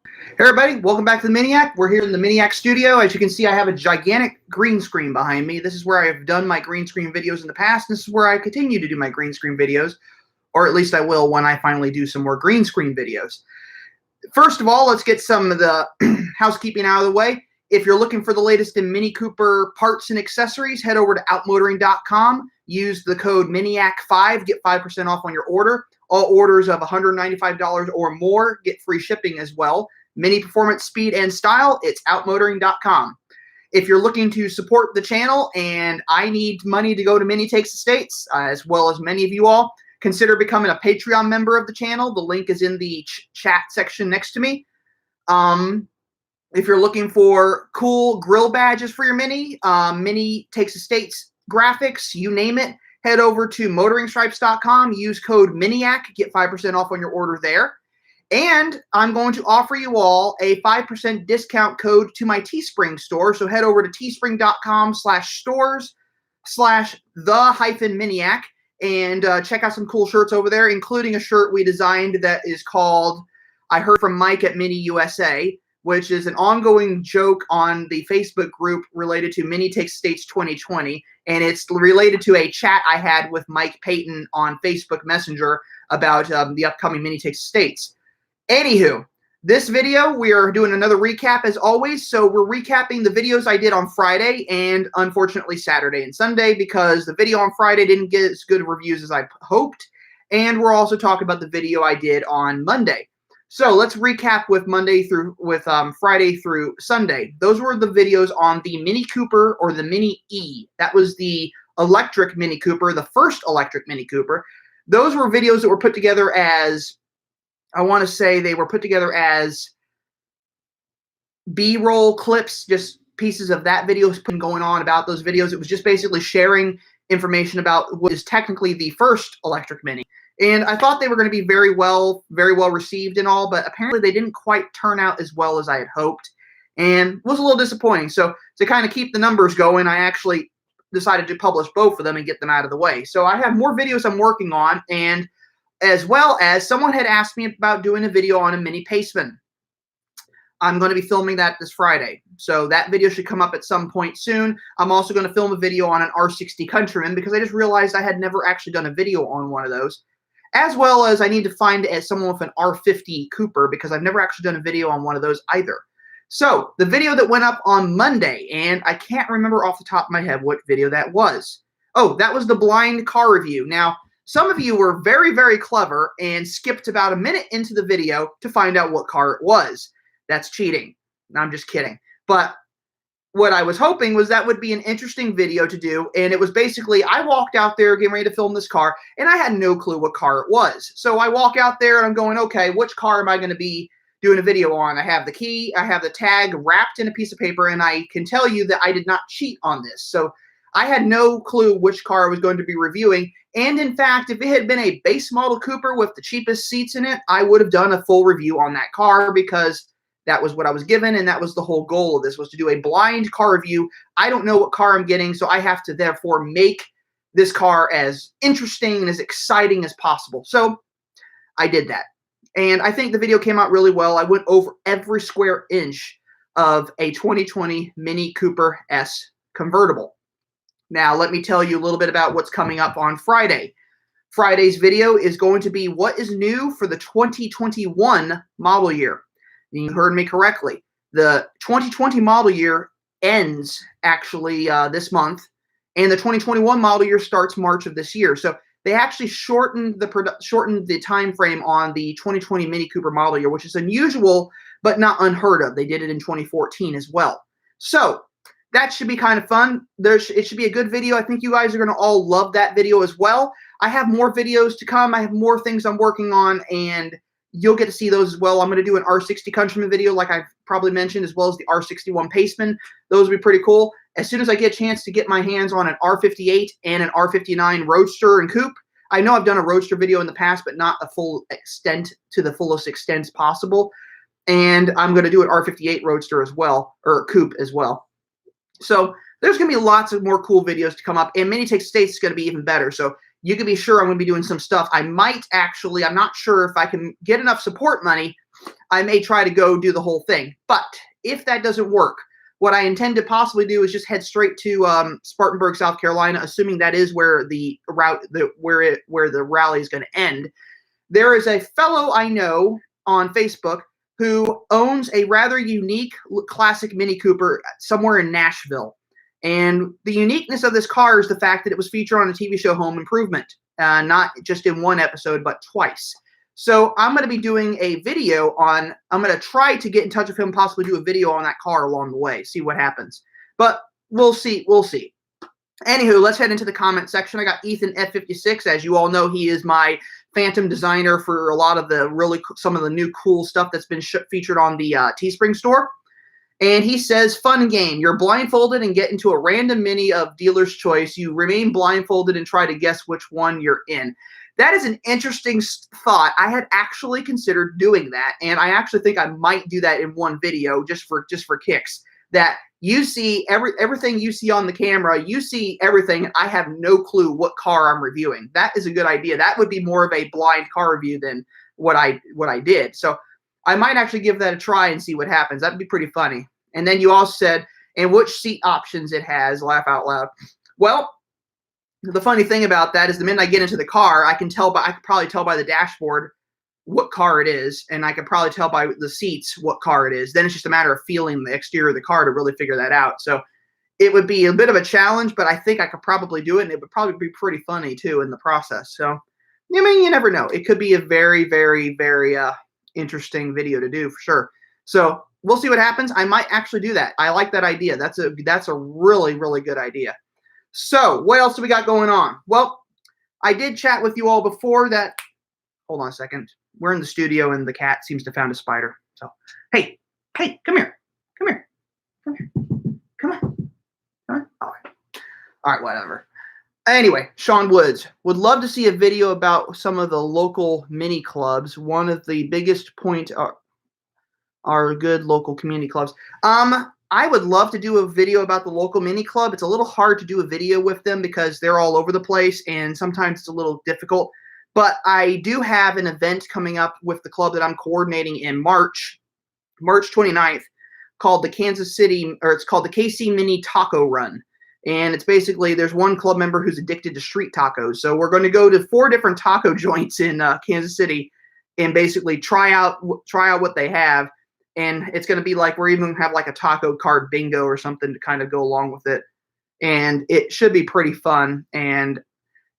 Hey everybody, welcome back to the Miniac. We're here in the Miniac studio. As you can see, I have a gigantic green screen behind me. This is where I've done my green screen videos in the past. This is where I continue to do my green screen videos, or at least I will when I finally do some more green screen videos. First of all, let's get some of the housekeeping out of the way. If you're looking for the latest in Mini Cooper parts and accessories, head over to outmotoring.com. Use the code MINIAC5, get 5% off on your order. All orders of $195 or more get free shipping as well. Mini performance, speed, and style, it's outmotoring.com. If you're looking to support the channel and I need money to go to Mini Takes the States, as well as many of you all, consider becoming a Patreon member of the channel. The link is in the chat section next to me. If you're looking for cool grill badges for your Mini, Mini Takes the States graphics, you name it, head over to motoringstripes.com. Use code MINIAC, get 5% off on your order there. And I'm going to offer you all a 5% discount code to my Teespring store. So head over to teespring.com/stores/the-Miniac and check out some cool shirts over there, including a shirt we designed that is called I Heard from Mike at Mini USA, which is an ongoing joke on the Facebook group related to Mini Takes States 2020. And it's related to a chat I had with Mike Payton on Facebook Messenger about the upcoming Mini Takes States. Anywho, this video, we are doing another recap as always. So we're recapping the videos I did on Friday and unfortunately Saturday and Sunday because the video on Friday didn't get as good reviews as I hoped. And we're also talking about the video I did on Monday. So let's recap with Friday through Sunday. Those were the videos on the Mini Cooper or the Mini E. That was the electric Mini Cooper, the first electric Mini Cooper. Those were videos that were put together as, I want to say they were put together as B-roll clips, just pieces of that video has been going on about those videos. It was just basically sharing information about what is technically the first electric Mini. And I thought they were going to be very well received and all, but apparently they didn't quite turn out as well as I had hoped and was a little disappointing. So to kind of keep the numbers going, I actually decided to publish both of them and get them out of the way. So I have more videos I'm working on, and as well as someone had asked me about doing a video on a Mini Paceman. I'm going to be filming that this Friday. So that video should come up at some point soon. I'm also going to film a video on an R60 Countryman because I just realized I had never actually done a video on one of those. As well as I need to find someone with an R50 Cooper because I've never actually done a video on one of those either. So the video that went up on Monday, and I can't remember off the top of my head what video that was. Oh, that was the blind car review. Now, some of you were very, very clever and skipped about a minute into the video to find out what car it was. That's cheating. No, I'm just kidding. But what I was hoping was that would be an interesting video to do. And it was basically, I walked out there getting ready to film this car, and I had no clue what car it was. So I walk out there and I'm going, okay, which car am I going to be doing a video on? I have the key, I have the tag wrapped in a piece of paper, and I can tell you that I did not cheat on this. So I had no clue which car I was going to be reviewing. And in fact, if it had been a base model Cooper with the cheapest seats in it, I would have done a full review on that car because that was what I was given, and that was the whole goal of this, was to do a blind car review. I don't know what car I'm getting, so I have to therefore make this car as interesting and as exciting as possible. So I did that. And I think the video came out really well. I went over every square inch of a 2020 Mini Cooper S convertible. Now, let me tell you a little bit about what's coming up on Friday. Friday's video is going to be what is new for the 2021 model year. And you heard me correctly. The 2020 model year ends actually this month, and the 2021 model year starts March of this year. So they actually shortened the time frame on the 2020 Mini Cooper model year, which is unusual but not unheard of. They did it in 2014 as well. So that should be kind of fun. It should be a good video. I think you guys are going to all love that video as well. I have more videos to come. I have more things I'm working on, and you'll get to see those as well. I'm going to do an R60 Countryman video like I've probably mentioned, as well as the R61 Paceman. Those will be pretty cool. As soon as I get a chance to get my hands on an R58 and an R59 Roadster and Coupe. I know I've done a Roadster video in the past, but not a full extent to the fullest extent possible. And I'm going to do an R58 Roadster as well, or Coupe as well. So there's going to be lots of more cool videos to come up, and Mini Takes States is going to be even better. So you can be sure I'm going to be doing some stuff. I might actually, I'm not sure if I can get enough support money I may try to go do the whole thing. But if that doesn't work, what I intend to possibly do is just head straight to Spartanburg, South Carolina, assuming that is where the route, where the rally is going to end. There is a fellow I know on Facebook who owns a rather unique classic Mini Cooper somewhere in Nashville. And the uniqueness of this car is the fact that it was featured on a TV show, Home Improvement, not just in one episode, but twice. So I'm going to be doing a video on, I'm going to try to get in touch with him, possibly do a video on that car along the way, see what happens. But we'll see, we'll see. Anywho, let's head into the comment section. I got Ethan F56. As you all know, he is my phantom designer for a lot of the some of the new cool stuff that's been featured on the Teespring store. And he says, fun game. You're blindfolded and get into a random mini of dealer's choice. You remain blindfolded and try to guess which one you're in. That is an interesting thought. I had actually considered doing that, and I actually think I might do that in one video just for kicks. That you see everything you see on the camera, you see everything, and I have no clue what car I'm reviewing. That is a good idea. That would be more of a blind car review than what I did. So I might actually give that a try and see what happens. That'd be pretty funny. And then you also said, and which seat options it has, laugh out loud. Well, the funny thing about that is the minute I get into the car, I could probably tell by the dashboard what car it is, and I could probably tell by the seats what car it is. Then it's just a matter of feeling the exterior of the car to really figure that out. So it would be a bit of a challenge, but I think I could probably do it, and it would probably be pretty funny too in the process. So, I mean, you never know. It could be a very, very, very interesting video to do for sure. So we'll see what happens. I might actually do that. I like that idea. That's a really, really good idea. So what else do we got going on? Well, I did chat with you all before that. Hold on a second. We're in the studio and the cat seems to have found a spider. So, hey, come here. Come here. Come here. Come on. Come on. All right, whatever. Anyway, Sean Woods would love to see a video about some of the local mini clubs. One of the biggest points are good local community clubs. I would love to do a video about the local mini club. It's a little hard to do a video with them because they're all over the place and sometimes it's a little difficult. But I do have an event coming up with the club that I'm coordinating in March 29th, called the it's called the KC Mini Taco Run. And it's basically, there's one club member who's addicted to street tacos. So we're going to go to 4 different taco joints in Kansas City and basically try out what they have. And it's going to be like, we're even going to have like a taco card bingo or something to kind of go along with it. And it should be pretty fun. And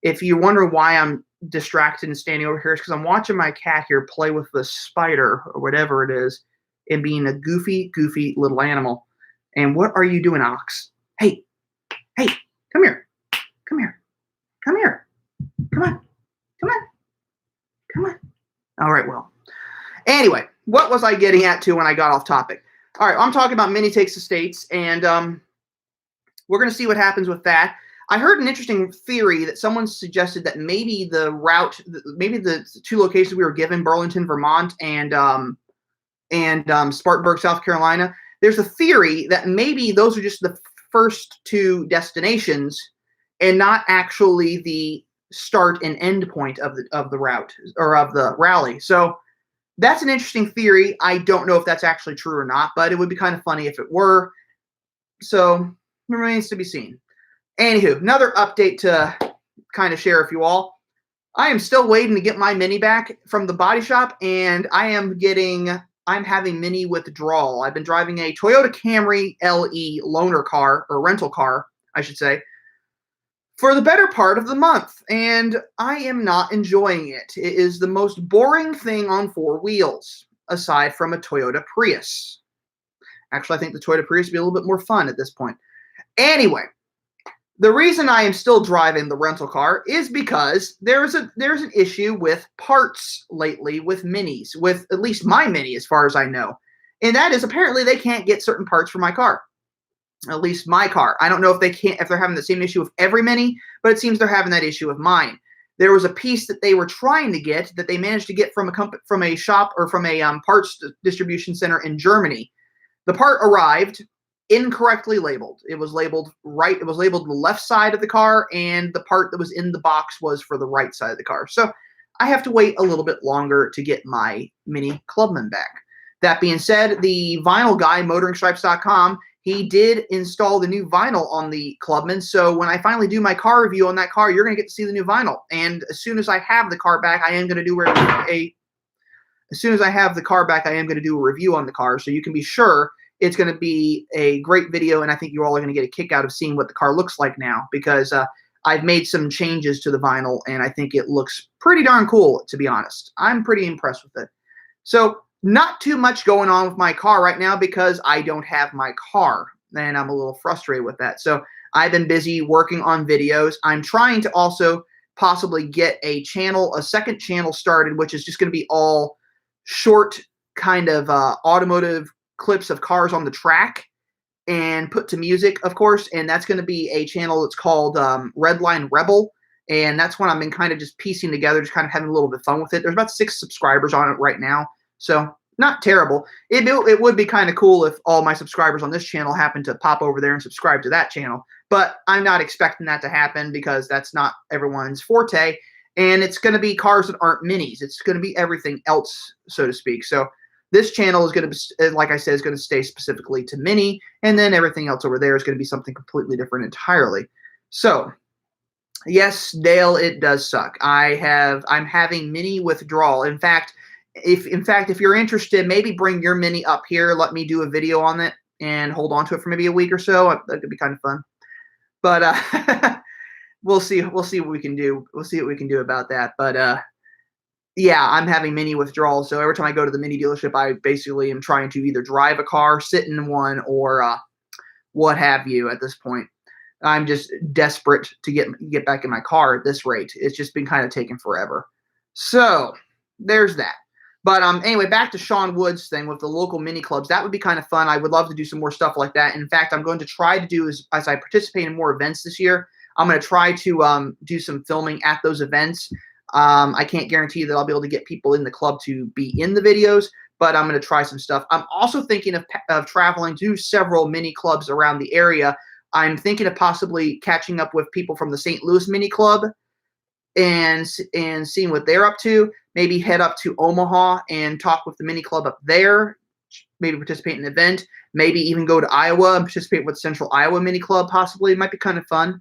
if you're wondering why I'm distracted and standing over here, it's because I'm watching my cat here play with the spider or whatever it is and being a goofy, goofy little animal. And what are you doing, Ox? Hey, come here. Come here. Come here. Come on. Come on. Come on. All right, well. Anyway, what was I getting at when I got off topic? All right, I'm talking about Mini Takes Estates, and we're going to see what happens with that. I heard an interesting theory that someone suggested that maybe the route, maybe the 2 locations we were given, Burlington, Vermont, and Spartanburg, South Carolina, there's a theory that maybe those are just the first 2 destinations and not actually the start and end point of the route or of the rally. So that's an interesting theory. I don't know if that's actually true or not, but it would be kind of funny if it were. So it remains to be seen. Anywho, another update to kind of share with you all. I am still waiting to get my Mini back from the body shop, and I'm having Mini withdrawal. I've been driving a Toyota Camry LE loaner car, or rental car, I should say, for the better part of the month, and I am not enjoying it. It is the most boring thing on 4 wheels, aside from a Toyota Prius. Actually, I think the Toyota Prius would be a little bit more fun at this point. Anyway, the reason I am still driving the rental car is because there's an issue with parts lately with Minis, with at least my Mini as far as I know. And that is apparently they can't get certain parts for my car. At least my car. I don't know if they're having the same issue with every Mini, but it seems they're having that issue with mine. There was a piece that they were trying to get that they managed to get from a shop or from a parts distribution center in Germany. The part arrived incorrectly labeled. It was labeled right. It was labeled the left side of the car, and the part that was in the box was for the right side of the car. So I have to wait a little bit longer to get my Mini Clubman back. That being said, the vinyl guy, motoringstripes.com, he did install the new vinyl on the Clubman. So when I finally do my car review on that car, you're going to get to see the new vinyl. And as soon as I have the car back, I am going to do as soon as I have the car back, I am going to do a review on the car. So you can be sure it's going to be a great video, and I think you all are going to get a kick out of seeing what the car looks like now, because I've made some changes to the vinyl, and I think it looks pretty darn cool, to be honest. I'm pretty impressed with it. So not too much going on with my car right now because I don't have my car, and I'm a little frustrated with that. So I've been busy working on videos. I'm trying to also possibly get a second channel started, which is just going to be all short kind of automotive clips of cars on the track and put to music, of course. And that's going to be a channel that's called Redline Rebel. And that's one I've been kind of just piecing together, just kind of having a little bit of fun with it. There's about 6 subscribers on it right now. So not terrible. It would be kind of cool if all my subscribers on this channel happen to pop over there and subscribe to that channel. But I'm not expecting that to happen because that's not everyone's forte. And it's going to be cars that aren't minis. It's going to be everything else, so to speak. So this channel is going to be, like I said, is going to stay specifically to Mini. And then everything else over there is going to be something completely different entirely. So yes, Dale, it does suck. I'm having Mini withdrawal. In fact, if you're interested, maybe bring your Mini up here. Let me do a video on it and hold on to it for maybe a week or so. That could be kind of fun. But we'll see what we can do. We'll see what we can do about that. But yeah, I'm having Mini withdrawal. So every time I go to the Mini dealership, I basically am trying to either drive a car, sit in one, or what have you at this point. I'm just desperate to get back in my car at this rate. It's just been kind of taking forever. So there's that. But anyway, back to Sean Wood's thing with the local mini clubs. That would be kind of fun. I would love to do some more stuff like that. In fact, I'm going to try to do, as I participate in more events this year, I'm going to try to do some filming at those events. I can't guarantee that I'll be able to get people in the club to be in the videos, but I'm going to try some stuff. I'm also thinking of traveling to several mini clubs around the area. I'm thinking of possibly catching up with people from the St. Louis Mini Club and seeing what they're up to. Maybe head up to Omaha and talk with the mini club up there. Maybe participate in an event. Maybe even go to Iowa and participate with Central Iowa Mini Club. Possibly, it might be kind of fun.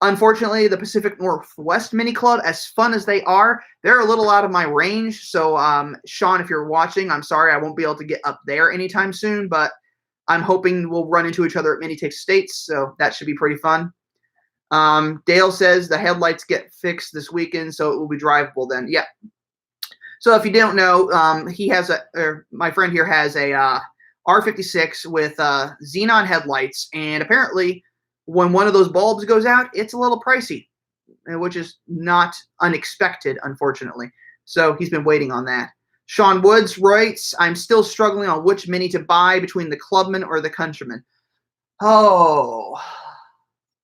Unfortunately, the Pacific Northwest Mini Club, as fun as they are, they're a little out of my range. So, Sean, if you're watching, I'm sorry I won't be able to get up there anytime soon. But I'm hoping we'll run into each other at Mini Takes States. So that should be pretty fun. Dale says the headlights get fixed this weekend, so it will be drivable then. Yeah. So if you don't know, my friend here has a R56 with xenon headlights, and apparently when one of those bulbs goes out, it's a little pricey, which is not unexpected, unfortunately. So he's been waiting on that. Sean Woods writes, I'm still struggling on which Mini to buy between the Clubman or the Countryman. Oh,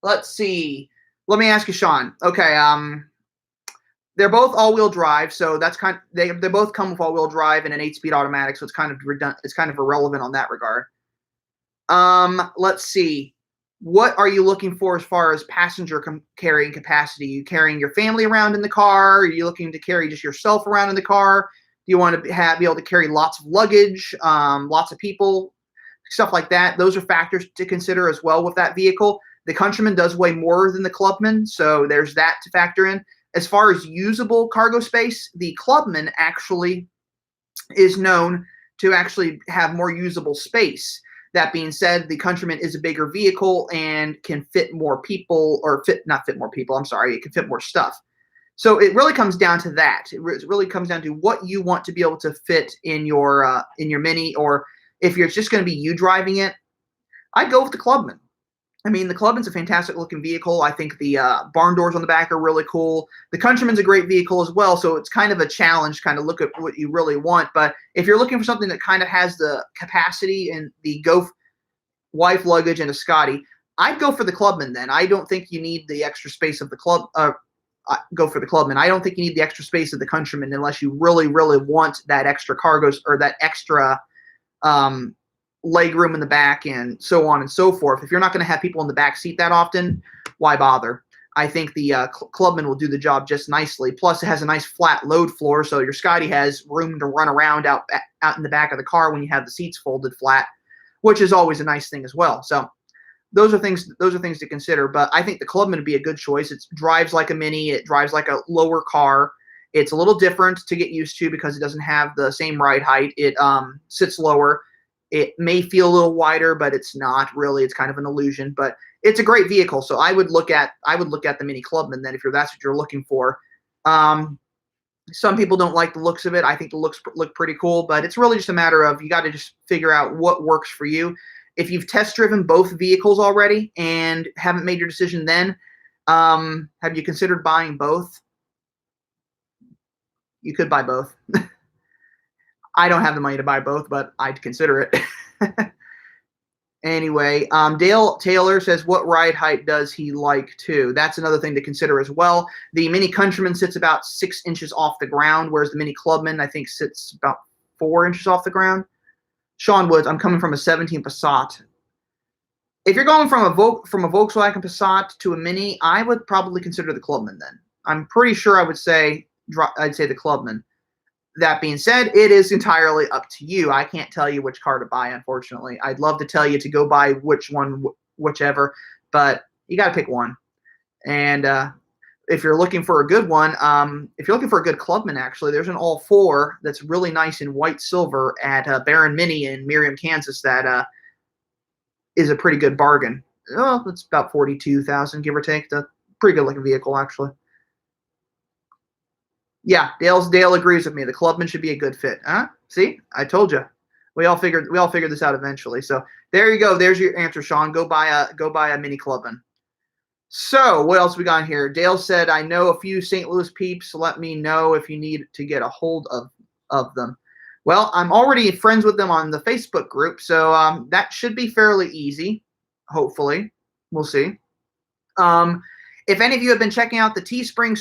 let's see. Let me ask you, Sean. Okay, they're both all-wheel drive, so that's they both come with all-wheel drive and an 8-speed automatic, so it's kind of redundant. It's kind of irrelevant on that regard. Let's see. What are you looking for as far as passenger carrying capacity? Are you carrying your family around in the car? Are you looking to carry just yourself around in the car? Do you want to be able to carry lots of luggage, lots of people, stuff like that? Those are factors to consider as well with that vehicle. The Countryman does weigh more than the Clubman, so there's that to factor in. As far as usable cargo space, the Clubman actually is known to actually have more usable space. That being said, the Countryman is a bigger vehicle and can fit more people, or not fit more people, I'm sorry, it can fit more stuff. So it really comes down to that. It really comes down to what you want to be able to fit in your Mini, or if you're just going to be you driving it, I'd go with the Clubman. I mean, the Clubman's a fantastic looking vehicle. I think the barn doors on the back are really cool. The Countryman's a great vehicle as well, so it's kind of a challenge to kind of look at what you really want. But if you're looking for something that kind of has the capacity and the wife luggage and a Scotty, I'd go for the Clubman then. I don't think you need the extra space of the go for the Clubman. I don't think you need the extra space of the Countryman unless you really, really want that extra cargoes or that extra leg room in the back and so on and so forth. If you're not going to have people in the back seat that often, why bother? I think the Clubman will do the job just nicely. Plus, it has a nice flat load floor, so your Scotty has room to run around out in the back of the car when you have the seats folded flat, which is always a nice thing as well. So those are things to consider. But I think the Clubman would be a good choice. It drives like a Mini. It drives like a lower car. It's a little different to get used to because it doesn't have the same ride height. It sits lower. It may feel a little wider, but it's not really. It's kind of an illusion. But it's a great vehicle. So I would look at the Mini Clubman then if that's what you're looking for. Some people don't like the looks of it. I think the looks look pretty cool, but it's really just a matter of you got to just figure out what works for you. If you've test driven both vehicles already and haven't made your decision then, have you considered buying both? You could buy both. I don't have the money to buy both, but I'd consider it. Anyway, Dale Taylor says, what ride height does he like too? That's another thing to consider as well. The Mini Countryman sits about 6 inches off the ground, whereas the Mini Clubman, I think, sits about 4 inches off the ground. Sean Woods, I'm coming from a 17 Passat. If you're going from a Volkswagen Passat to a Mini, I would probably consider the Clubman then. I'm pretty sure I'd say the Clubman. That being said, it is entirely up to you. I can't tell you which car to buy, unfortunately. I'd love to tell you to go buy whichever, but you got to pick one. And if you're looking for a good one, if you're looking for a good Clubman, actually, there's an all-4 that's really nice in white silver at Baron Mini in Merriam, Kansas. That is a pretty good bargain. Oh, it's about $42,000, give or take. It's a pretty good-looking vehicle, actually. Yeah, Dale agrees with me. The Clubman should be a good fit. Huh? See, I told you. We all figured this out eventually. So there you go. There's your answer, Sean. Go buy a Mini Clubman. So what else we got here? Dale said, I know a few St. Louis peeps. Let me know if you need to get a hold of them. Well, I'm already friends with them on the Facebook group, so that should be fairly easy. Hopefully, we'll see. If any of you have been checking out the Teespring,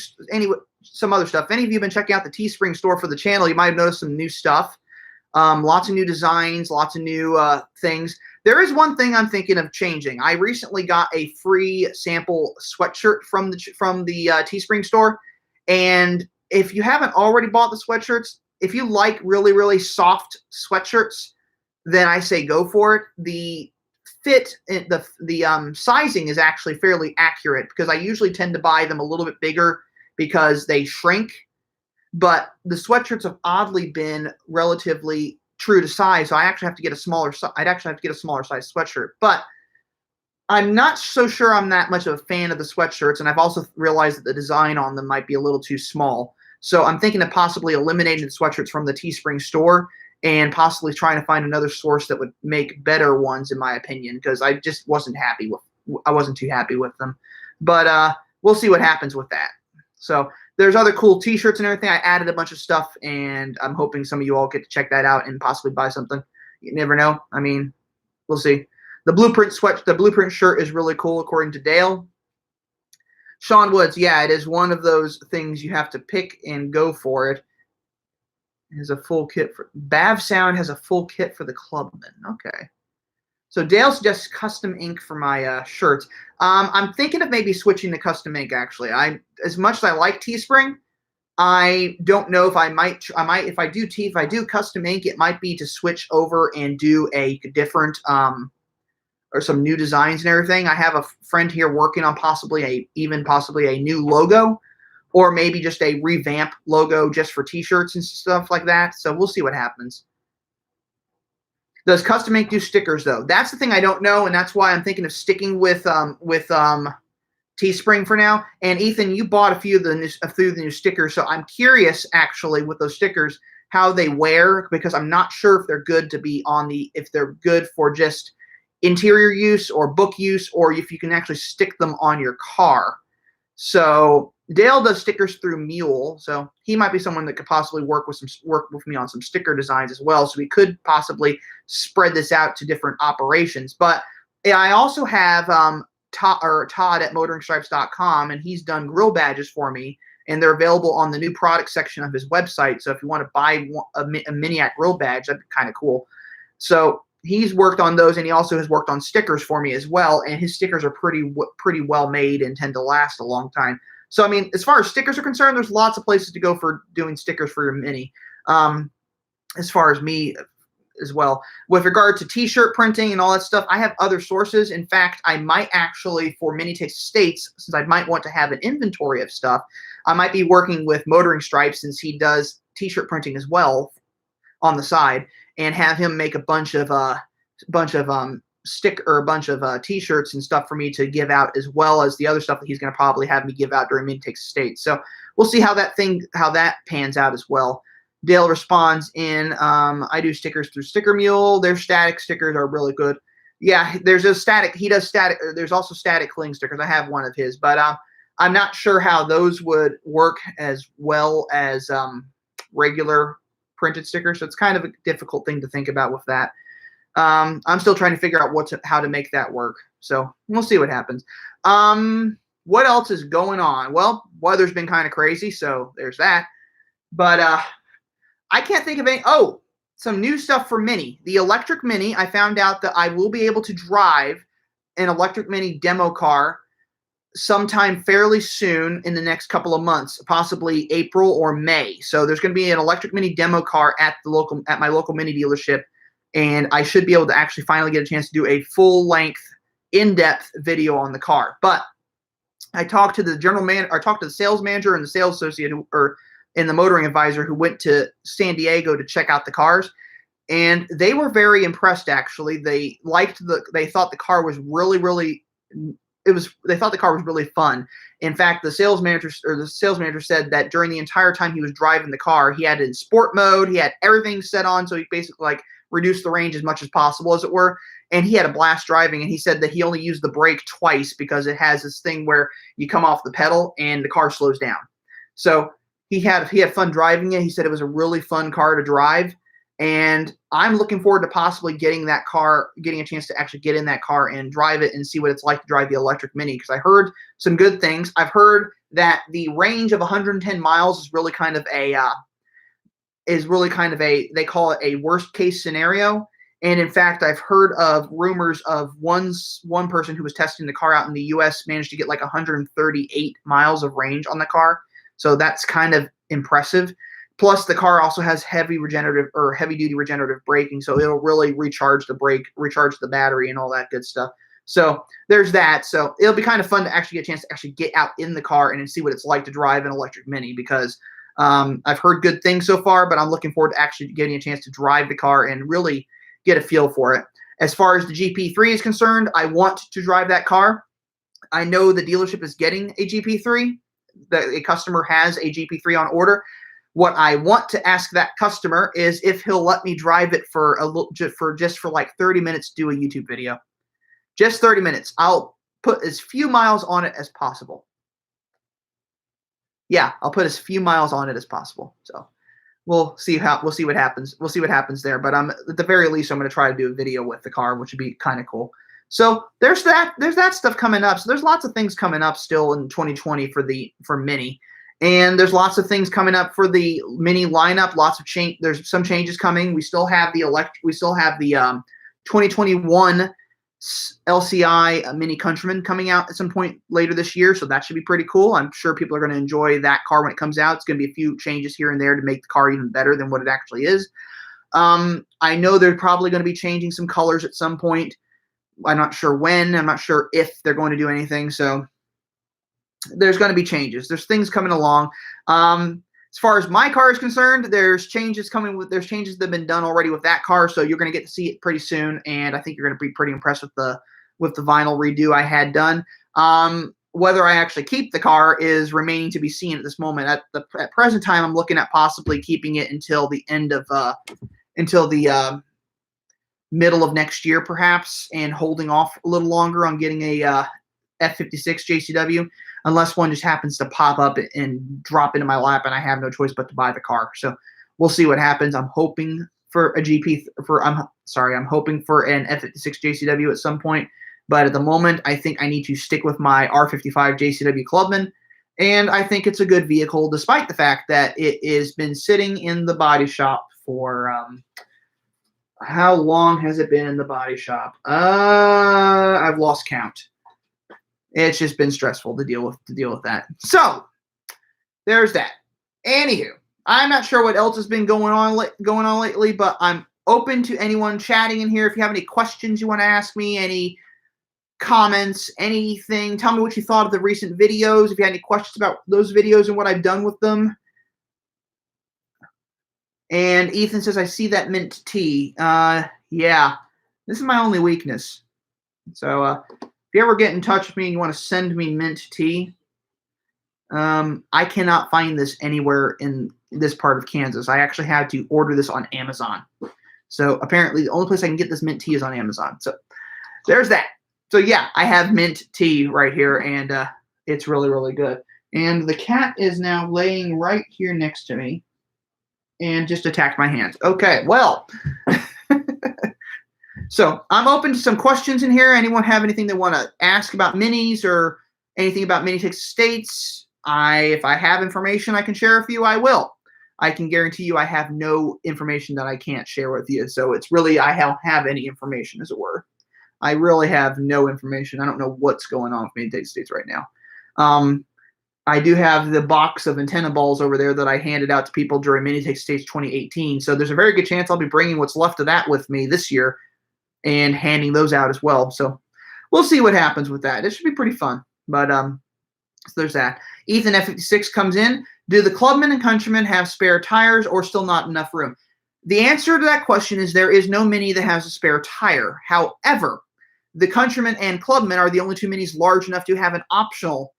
some other stuff. If any of you have been checking out the Teespring store for the channel, you might have noticed some new stuff. Lots of new designs, lots of new things. There is one thing I'm thinking of changing. I recently got a free sample sweatshirt from the Teespring store, and if you haven't already bought the sweatshirts, if you like really, really soft sweatshirts, then I say go for it. The fit, the sizing is actually fairly accurate because I usually tend to buy them a little bit bigger because they shrink, but the sweatshirts have oddly been relatively true to size, so I actually have to get a smaller. I'd actually have to get a smaller size sweatshirt, but I'm not so sure I'm that much of a fan of the sweatshirts, and I've also realized that the design on them might be a little too small. So I'm thinking of possibly eliminating the sweatshirts from the Teespring store and possibly trying to find another source that would make better ones, in my opinion, because I just wasn't too happy with them. But we'll see what happens with that. So there's other cool T-shirts and everything. I added a bunch of stuff, and I'm hoping some of you all get to check that out and possibly buy something. You never know. I mean, we'll see. The blueprint shirt is really cool, according to Dale. Sean Woods, yeah, it is one of those things you have to pick and go for it. It has a full kit for Bav Sound has a full kit for the Clubman. Okay. So Dale suggests custom ink for my shirts. I'm thinking of maybe switching to custom ink. Actually, as much as I like Teespring, I don't know if I might. If I do custom ink, it might be to switch over and do a different or some new designs and everything. I have a friend here working on possibly a new logo, or maybe just a revamp logo just for T-shirts and stuff like that. So we'll see what happens. Does custom ink do stickers though? That's the thing I don't know, and that's why I'm thinking of sticking with Teespring for now. And Ethan, you bought a few of the new stickers, so I'm curious actually with those stickers how they wear, because I'm not sure if they're good to be on if they're good for just interior use or book use, or if you can actually stick them on your car. So Dale does stickers through Mule, so he might be someone that could possibly work with me on some sticker designs as well. So we could possibly spread this out to different operations. But I also have Todd at motoringstripes.com, and he's done grill badges for me, and they're available on the new product section of his website. So if you want to buy a Miniac grill badge, that'd be kind of cool. So he's worked on those, and he also has worked on stickers for me as well. And his stickers are pretty well made and tend to last a long time. So I mean, as far as stickers are concerned, there's lots of places to go for doing stickers for your Mini. As far as me as well, with regard to T-shirt printing and all that stuff, I have other sources. In fact, I might actually, for Mini Takes States, since I might want to have an inventory of stuff, I might be working with Motoring Stripes, since he does T-shirt printing as well on the side, and have him make a bunch of T-shirts and stuff for me to give out, as well as the other stuff that he's going to probably have me give out during Mini Takes States. So we'll see how that pans out as well. Dale responds in, I do stickers through Sticker Mule. Their static stickers are really good. Yeah, there's a static. He does static. There's also static cling stickers. I have one of his, but I'm not sure how those would work as well as regular printed stickers. So it's kind of a difficult thing to think about with that. I'm still trying to figure out how to make that work. So we'll see what happens. What else is going on? Well, weather's been kind of crazy, so there's that. But I can't think of any. Oh, some new stuff for Mini. The electric Mini, I found out that I will be able to drive an electric Mini demo car sometime fairly soon in the next couple of months, possibly April or May. So there's going to be an electric Mini demo car at my local Mini dealership, and I should be able to actually finally get a chance to do a full-length, in-depth video on the car. But I talked to the sales manager and the sales associate and the motoring advisor who went to San Diego to check out the cars, and they were very impressed. Actually, they thought the car was really fun. In fact, the sales manager said that during the entire time he was driving the car, he had it in sport mode. He had everything set on, so he basically reduced the range as much as possible, as it were. And he had a blast driving, and he said that he only used the brake twice because it has this thing where you come off the pedal and the car slows down. So he had fun driving it. He said it was a really fun car to drive, and I'm looking forward to possibly getting a chance to actually get in that car and drive it and see what it's like to drive the electric Mini, because I heard some good things. I've heard that the range of 110 miles is really kind of a they call it a worst case scenario. And in fact, I've heard of rumors of one person who was testing the car out in the U.S. managed to get 138 miles of range on the car. So that's kind of impressive. Plus, the car also has heavy duty regenerative braking, so it'll really recharge the battery, and all that good stuff. So there's that. So it'll be kind of fun to actually get a chance to actually get out in the car and see what it's like to drive an electric Mini, because I've heard good things so far, but I'm looking forward to actually getting a chance to drive the car and really get a feel for it. As far as the GP3 is concerned, I want to drive that car. I know the dealership is getting a GP3. A customer has a GP3 on order. What I want to ask that customer is if he'll let me drive it for 30 minutes, do a YouTube video. Just 30 minutes. I'll put as few miles on it as possible. Yeah, I'll put as few miles on it as possible. So we'll see what happens. We'll see what happens there. But at the very least, I'm going to try to do a video with the car, which would be kind of cool. So there's that stuff coming up. So there's lots of things coming up still in 2020 for Mini, and there's lots of things coming up for the Mini lineup. Lots of change. There's some changes coming. We still have the 2021 LCI Mini Countryman coming out at some point later this year. So that should be pretty cool. I'm sure people are going to enjoy that car when it comes out. It's going to be a few changes here and there to make the car even better than what it actually is. I know they're probably going to be changing some colors at some point. I'm not sure when. I'm not sure if they're going to do anything. So there's going to be changes. There's things coming along. As far as my car is concerned, there's changes that have been done already with that car. So you're going to get to see it pretty soon. And I think you're going to be pretty impressed with the vinyl redo I had done. Whether I actually keep the car is remaining to be seen at this moment. At present time, I'm looking at possibly keeping it until the middle of next year, perhaps, and holding off a little longer on getting a F56 JCW, unless one just happens to pop up and drop into my lap, and I have no choice but to buy the car. So we'll see what happens. I'm hoping for I'm hoping for an F56 JCW at some point, but at the moment, I think I need to stick with my R55 JCW Clubman, and I think it's a good vehicle, despite the fact that it has been sitting in the body shop for How long has it been in the body shop? I've lost count. It's just been stressful to deal with that. So there's that. Anywho, I'm not sure what else has been going on lately, but I'm open to anyone chatting in here. If you have any questions you want to ask me, any comments, anything, tell me what you thought of the recent videos. If you had any questions about those videos and what I've done with them. And Ethan says, I see that mint tea. Yeah, this is my only weakness. So if you ever get in touch with me and you want to send me mint tea, I cannot find this anywhere in this part of Kansas. I actually had to order this on Amazon. So apparently the only place I can get this mint tea is on Amazon. So there's that. So yeah, I have mint tea right here, and it's really, really good. And the cat is now laying right here next to me and just attacked my hand. Okay, well, so I'm open to some questions in here. Anyone have anything they want to ask about minis or anything about Mini Texas States? If I have information I can share with you, I will. I can guarantee you I have no information that I can't share with you. So it's really, I don't have any information, as it were. I really have no information. I don't know what's going on with Mini Texas States right now. I do have the box of antenna balls over there that I handed out to people during Mini Texas States 2018. So there's a very good chance I'll be bringing what's left of that with me this year and handing those out as well. So we'll see what happens with that. It should be pretty fun. But so there's that. Ethan F56 comes in. Do the Clubman and Countryman have spare tires or still not enough room? The answer to that question is there is no Mini that has a spare tire. However, the Countryman and Clubman are the only two Minis large enough to have an optional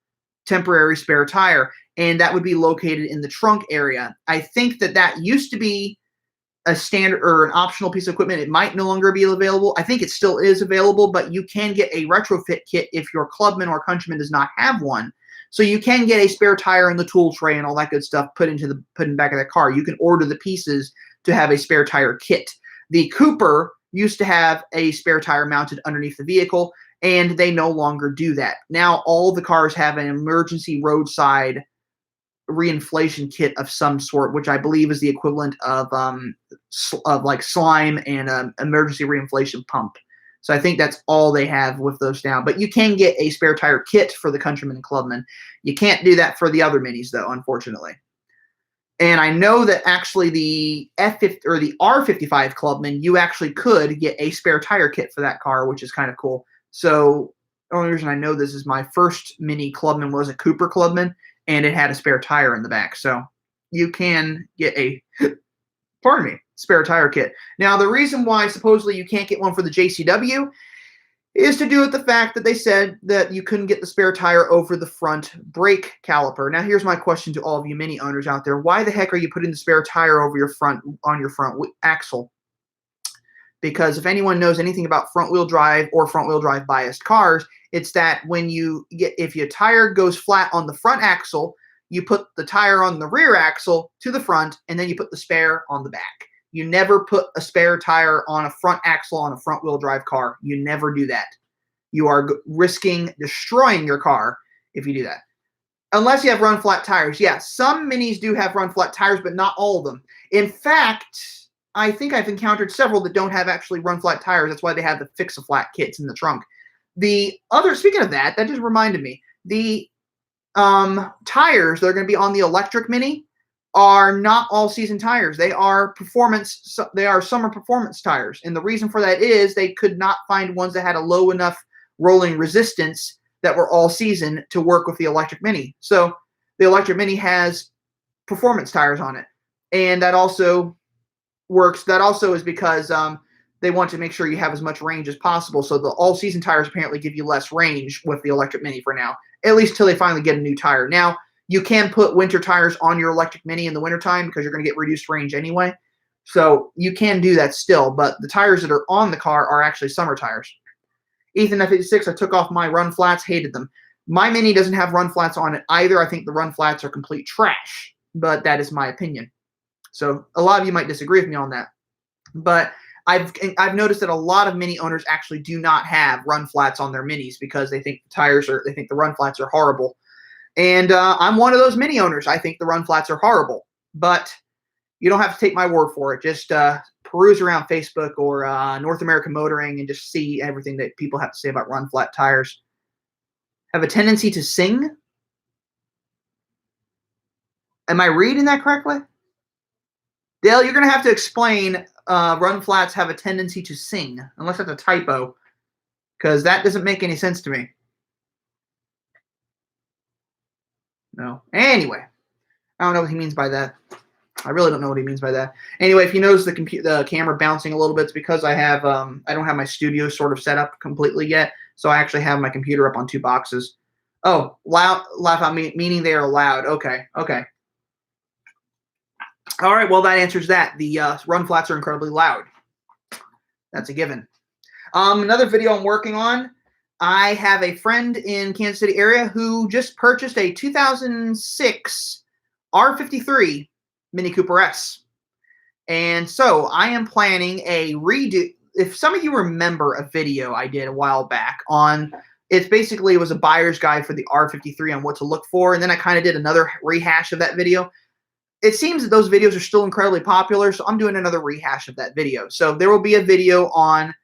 temporary spare tire, and that would be located in the trunk area. I think that used to be a standard or an optional piece of equipment. It might no longer be available. I think it still is available, but you can get a retrofit kit if your Clubman or Countryman does not have one. So you can get a spare tire in the tool tray and all that good stuff put in the back of that car. You can order the pieces to have a spare tire kit. The Cooper used to have a spare tire mounted underneath the vehicle, and they no longer do that. Now all the cars have an emergency roadside reinflation kit of some sort, which I believe is the equivalent of like slime and an emergency reinflation pump. So I think that's all they have with those now. But you can get a spare tire kit for the Countryman and Clubman. You can't do that for the other Minis, though, unfortunately. And I know that actually the F50 or the R55 Clubman, you actually could get a spare tire kit for that car, which is kind of cool. So the only reason I know this is my first Mini Clubman was a Cooper Clubman, and it had a spare tire in the back. So you can get a spare tire kit. Now, the reason why supposedly you can't get one for the JCW is to do with the fact that they said that you couldn't get the spare tire over the front brake caliper. Now, here's my question to all of you Mini owners out there. Why the heck are you putting the spare tire over your front axle? Because if anyone knows anything about front-wheel drive or front-wheel drive biased cars, it's that if your tire goes flat on the front axle, you put the tire on the rear axle to the front, and then you put the spare on the back. You never put a spare tire on a front axle on a front-wheel drive car. You never do that. You are risking destroying your car if you do that. Unless you have run-flat tires. Yeah, some Minis do have run-flat tires, but not all of them. In fact, I think I've encountered several that don't have actually run-flat tires. That's why they have the fix-a-flat kits in the trunk. Speaking of that just reminded me. The tires that are going to be on the electric Mini are not all-season tires. They are summer performance tires. And the reason for that is they could not find ones that had a low enough rolling resistance that were all-season to work with the electric Mini. So the electric Mini has performance tires on it. And that also works. That also is because they want to make sure you have as much range as possible. So the all-season tires apparently give you less range with the electric Mini for now, at least till they finally get a new tire. Now, you can put winter tires on your electric Mini in the wintertime because you're going to get reduced range anyway. So you can do that still, but the tires that are on the car are actually summer tires. Ethan F86, I took off my run flats, hated them. My Mini doesn't have run flats on it either. I think the run flats are complete trash, but that is my opinion. So a lot of you might disagree with me on that. But I've noticed that a lot of Mini owners actually do not have run flats on their Minis because they think the run flats are horrible. And I'm one of those Mini owners. I think the run flats are horrible, but you don't have to take my word for it. Just peruse around Facebook or North American Motoring and just see everything that people have to say about run flat tires. Have a tendency to sing? Am I reading that correctly? Dale, you're going to have to explain run flats have a tendency to sing, unless that's a typo, because that doesn't make any sense to me. No. Anyway, I don't know what he means by that. I really don't know what he means by that. Anyway, if you notice the camera bouncing a little bit, it's because I have I don't have my studio sort of set up completely yet, so I actually have my computer up on 2 boxes. Oh, laugh out meaning they are loud. Okay, okay. All right, well that answers that. The run flats are incredibly loud. That's a given. Another video I'm working on. I have a friend in Kansas City area who just purchased a 2006 R53 Mini Cooper S. And so I am planning a redo. If some of you remember a video I did a while back on, it was a buyer's guide for the R53 on what to look for. And then I kind of did another rehash of that video. It seems that those videos are still incredibly popular, so I'm doing another rehash of that video. So there will be a video on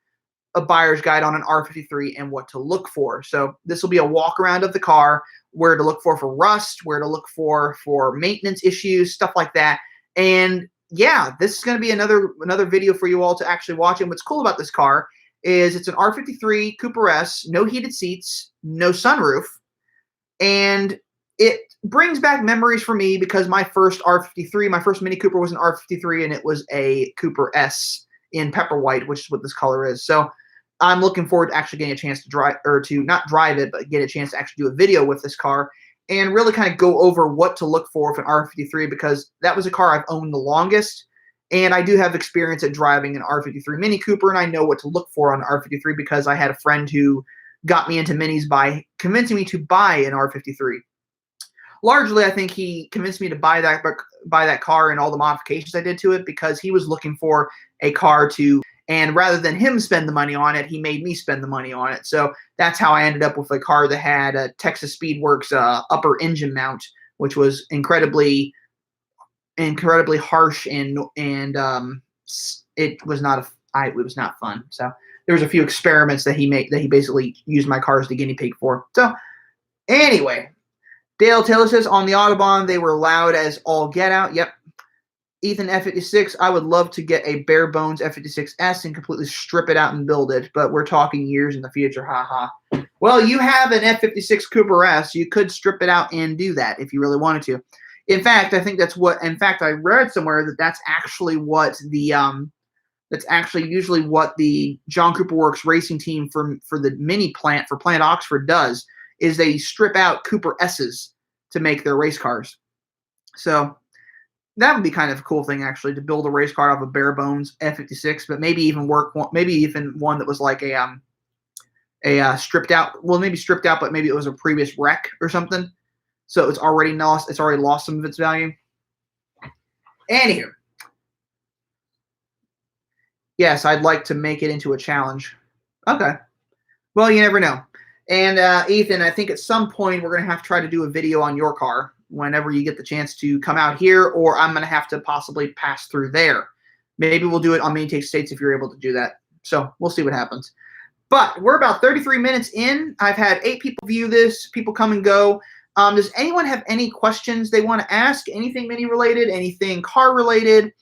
a buyer's guide on an R53 and what to look for. So this will be a walk around of the car, where to look for rust, where to look for maintenance issues, stuff like that. And yeah, this is going to be another video for you all to actually watch. And what's cool about this car is it's an R53 Cooper S, no heated seats, no sunroof, and it brings back memories for me because my first R53, my first Mini Cooper was an R53, and it was a Cooper S in pepper white, which is what this color is. So I'm looking forward to actually getting a chance to drive, or to not drive it, but get a chance to actually do a video with this car and really kind of go over what to look for an R53, because that was a car I've owned the longest. And I do have experience at driving an R53 Mini Cooper, and I know what to look for on an R53 because I had a friend who got me into minis by convincing me to buy an R53. Largely, I think he convinced me to buy that car and all the modifications I did to it because he was looking for a car and rather than him spend the money on it, he made me spend the money on it. So that's how I ended up with a car that had a Texas Speedworks upper engine mount, which was incredibly harsh and it was not fun. So there was a few experiments that he basically used my car as the guinea pig for. So anyway. Dale Taylor says, on the Autobahn, they were loud as all get out. Yep. Ethan, F56, I would love to get a bare bones F56S and completely strip it out and build it, but we're talking years in the future. Haha. Well, you have an F56 Cooper S. You could strip it out and do that if you really wanted to. In fact, I think I read somewhere that that's actually usually what the John Cooper Works racing team for the mini plant for Plant Oxford does. Is they strip out Cooper S's to make their race cars. So that would be kind of a cool thing, actually, to build a race car out of a bare bones F56, but maybe even one that was like a stripped out, well, maybe stripped out, but maybe it was a previous wreck or something. So it's already lost some of its value. Anywho, yes, I'd like to make it into a challenge. Okay. Well, you never know. And Ethan, I think at some point we're going to have to try to do a video on your car whenever you get the chance to come out here, or I'm going to have to possibly pass through there. Maybe we'll do it on Miniac States if you're able to do that. So we'll see what happens. But we're about 33 minutes in. I've had 8 people view this, people come and go. Does anyone have any questions they want to ask? Anything Mini related, anything car related,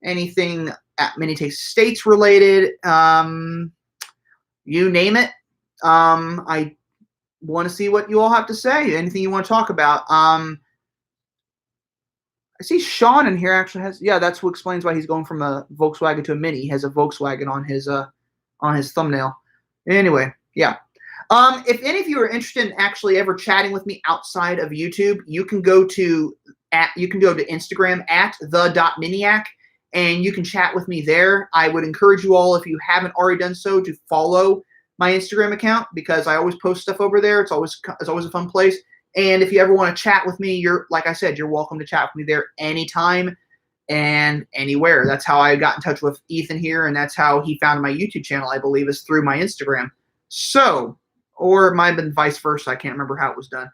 anything at Miniac States related? You name it. I want to see what you all have to say. Anything you want to talk about. I see Sean in here actually has, yeah, that's what explains why he's going from a Volkswagen to a Mini. He has a Volkswagen on his thumbnail. Anyway, yeah. If any of you are interested in actually ever chatting with me outside of YouTube, you can go to Instagram at the.miniac, and you can chat with me there. I would encourage you all, if you haven't already done so, to follow my Instagram account because I always post stuff over there. It's always a fun place. And if you ever want to chat with me, like I said, you're welcome to chat with me there anytime and anywhere. That's how I got in touch with Ethan here, and that's how he found my YouTube channel, I believe, is through my Instagram. So, or it might have been vice versa. I can't remember how it was done.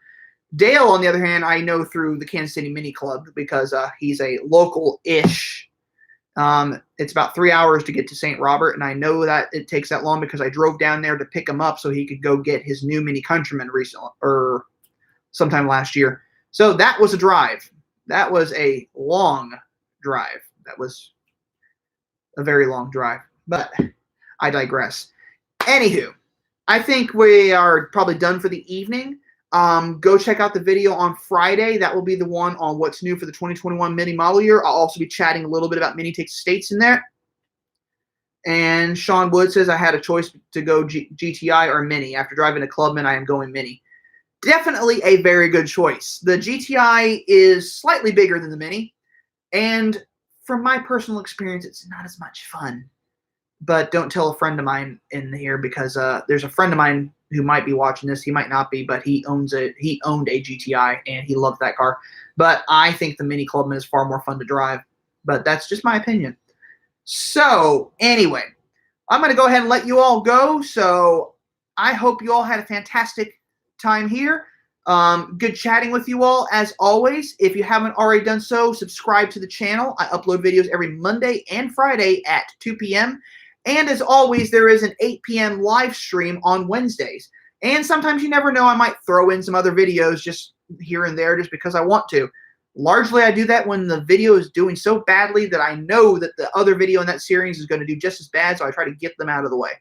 Dale, on the other hand, I know through the Kansas City Mini Club because he's a local-ish It's about 3 hours to get to St. Robert, and I know that it takes that long because I drove down there to pick him up so he could go get his new Mini Countryman recently, or sometime last year. So that was a drive. That was a long drive. That was a very long drive, but I digress. Anywho, I think we are probably done for the evening. Go check out the video on Friday. That will be the one on what's new for the 2021 Mini model year. I'll also be chatting a little bit about Mini Takes States in there. And Sean Wood says, I had a choice to go GTI or Mini. After driving a Clubman, I am going Mini. Definitely a very good choice. The GTI is slightly bigger than the Mini. And from my personal experience, it's not as much fun. But don't tell a friend of mine in here because there's a friend of mine who might be watching this. He might not be, but he owned a GTI and he loved that car. But I think the Mini Clubman is far more fun to drive. But that's just my opinion. So anyway, I'm going to go ahead and let you all go. So I hope you all had a fantastic time here. Good chatting with you all as always. If you haven't already done so, subscribe to the channel. I upload videos every Monday and Friday at 2 p.m. And as always, there is an 8 p.m. live stream on Wednesdays. And sometimes you never know, I might throw in some other videos just here and there just because I want to. Largely, I do that when the video is doing so badly that I know that the other video in that series is going to do just as bad, so I try to get them out of the way.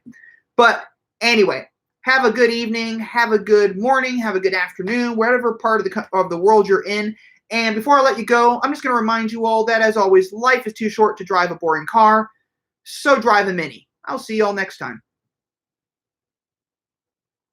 But anyway, have a good evening, have a good morning, have a good afternoon, wherever part of the world you're in. And before I let you go, I'm just going to remind you all that, as always, life is too short to drive a boring car. So drive a Mini. I'll see you all next time.